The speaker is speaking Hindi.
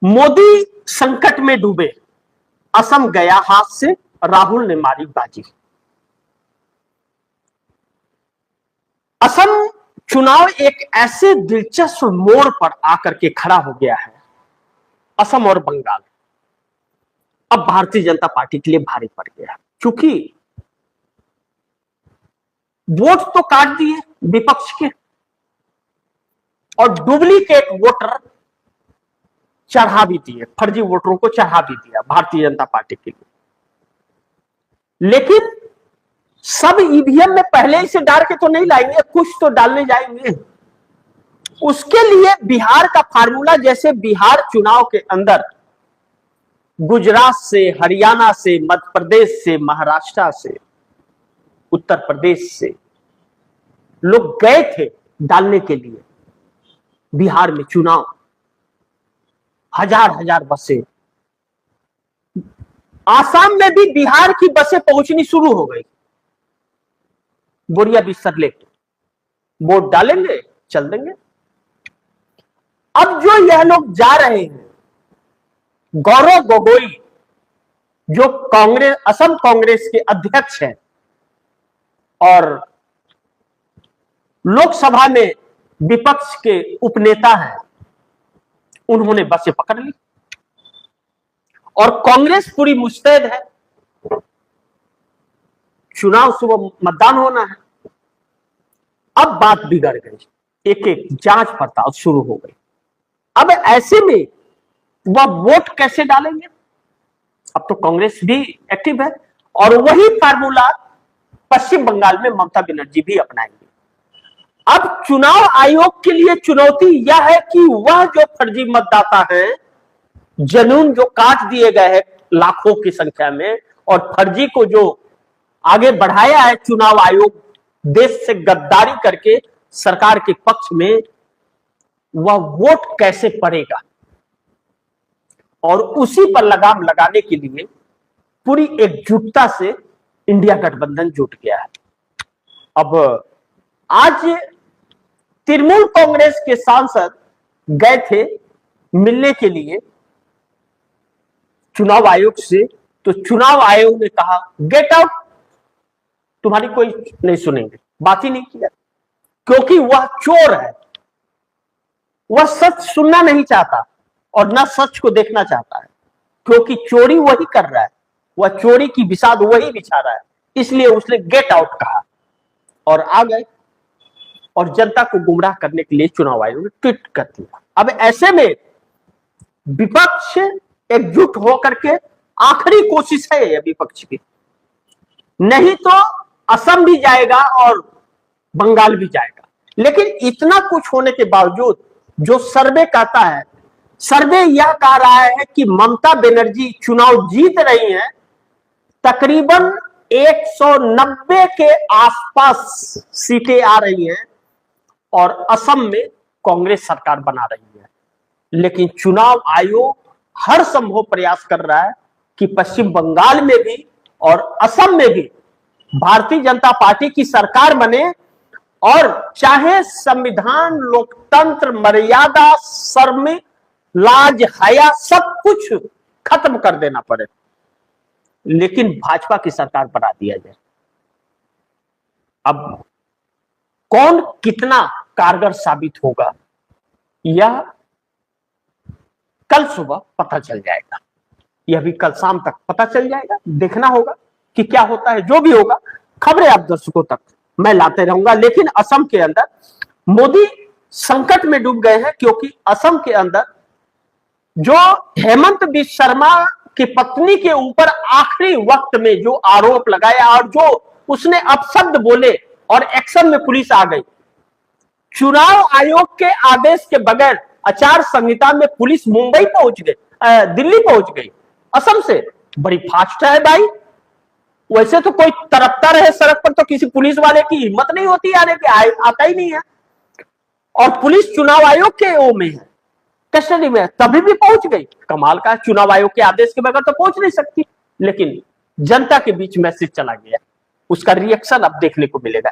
मोदी संकट में डूबे, असम गया हाथ से, राहुल ने मारी बाजी। असम चुनाव एक ऐसे दिलचस्प मोड़ पर आकर के खड़ा हो गया है। असम और बंगाल अब भारतीय जनता पार्टी के लिए भारी पड़ गया, क्योंकि वोट तो काट दिए विपक्ष के और डुप्लीकेट वोटर चढ़ा भी दिए, फर्जी वोटरों को चढ़ा भी दिया भारतीय जनता पार्टी के लिए। लेकिन सब ईवीएम में पहले ही से डाल के तो नहीं लाएंगे, कुछ तो डालने जाएंगे। उसके लिए बिहार का फार्मूला, जैसे बिहार चुनाव के अंदर गुजरात से, हरियाणा से, मध्य प्रदेश से, महाराष्ट्र से, उत्तर प्रदेश से लोग गए थे डालने के लिए बिहार में चुनाव, हजार हजार बसें। आसाम में भी बिहार की बसें पहुंचनी शुरू हो गई, बोरिया बिस्तर लेके वोट डालेंगे, चल देंगे। अब जो यह लोग जा रहे हैं, गौरव गोगोई जो कांग्रेस, असम कांग्रेस के अध्यक्ष हैं और लोकसभा में विपक्ष के उपनेता हैं, उन्होंने बसें पकड़ ली और कांग्रेस पूरी मुस्तैद है। चुनाव सुबह मतदान होना है। अब बात बिगड़ गई, एक एक जांच पड़ताल शुरू हो गई। अब ऐसे में वह वोट कैसे डालेंगे? अब तो कांग्रेस भी एक्टिव है और वही फार्मूला पश्चिम बंगाल में ममता बनर्जी भी अपनाएंगे। अब चुनाव आयोग के लिए चुनौती यह है कि वह जो फर्जी मतदाता हैं, जनून जो काट दिए गए हैं लाखों की संख्या में, और फर्जी को जो आगे बढ़ाया है चुनाव आयोग देश से गद्दारी करके सरकार के पक्ष में, वह वोट कैसे पड़ेगा? और उसी पर लगाम लगाने के लिए पूरी एकजुटता से इंडिया गठबंधन जुट गया है। अब आज तृणमूल कांग्रेस के सांसद गए थे मिलने के लिए चुनाव आयोग से, तो चुनाव आयोग ने कहा गेट आउट, तुम्हारी कोई नहीं सुनेंगे, बात ही नहीं किया, क्योंकि वह चोर है। वह सच सुनना नहीं चाहता और ना सच को देखना चाहता है, क्योंकि चोरी वही कर रहा है, वह चोरी की बिसात वही बिछा रहा है। इसलिए उसने गेट आउट कहा और आ गए और जनता को गुमराह करने के लिए चुनाव आयोग ने ट्वीट कर दिया। अब ऐसे में विपक्ष एकजुट होकर के, आखिरी कोशिश है यह विपक्ष की, नहीं तो असम भी जाएगा और बंगाल भी जाएगा। लेकिन इतना कुछ होने के बावजूद जो सर्वे कहता है, सर्वे यह कह रहा है कि ममता बनर्जी चुनाव जीत रही हैं, तकरीबन 190 के आसपास सीटें आ रही हैं और असम में कांग्रेस सरकार बना रही है। लेकिन चुनाव आयोग हर संभव प्रयास कर रहा है कि पश्चिम बंगाल में भी और असम में भी भारतीय जनता पार्टी की सरकार बने, और चाहे संविधान, लोकतंत्र, मर्यादा, शर्म, लाज, हया सब कुछ खत्म कर देना पड़े, लेकिन भाजपा की सरकार बना दिया जाए। अब कौन कितना कारगर साबित होगा यह कल सुबह पता चल जाएगा, यह भी कल शाम तक पता चल जाएगा। देखना होगा कि क्या होता है। जो भी होगा खबरें आप दर्शकों तक मैं लाते रहूंगा। लेकिन असम के अंदर मोदी संकट में डूब गए हैं, क्योंकि असम के अंदर जो हेमंत बिस्वा शर्मा की पत्नी के ऊपर आखिरी वक्त में जो आरोप लगाया और जो उसने अपशब्द बोले और एक्शन में पुलिस आ गई। चुनाव आयोग के आदेश के बगैर आचार संहिता में पुलिस मुंबई पहुंच गई, दिल्ली पहुंच गई असम से। बड़ी फास्ट है भाई। वैसे तो कोई तरपता रहे सड़क पर तो किसी पुलिस वाले की हिम्मत नहीं होती आने की, आता ही नहीं है। और पुलिस चुनाव आयोग के ओ में है, कस्टडी में, तभी भी पहुंच गई। कमाल का, चुनाव आयोग के आदेश के बगैर तो पहुंच नहीं सकती। लेकिन जनता के बीच मैसेज चला गया, उसका रिएक्शन अब देखने को मिलेगा।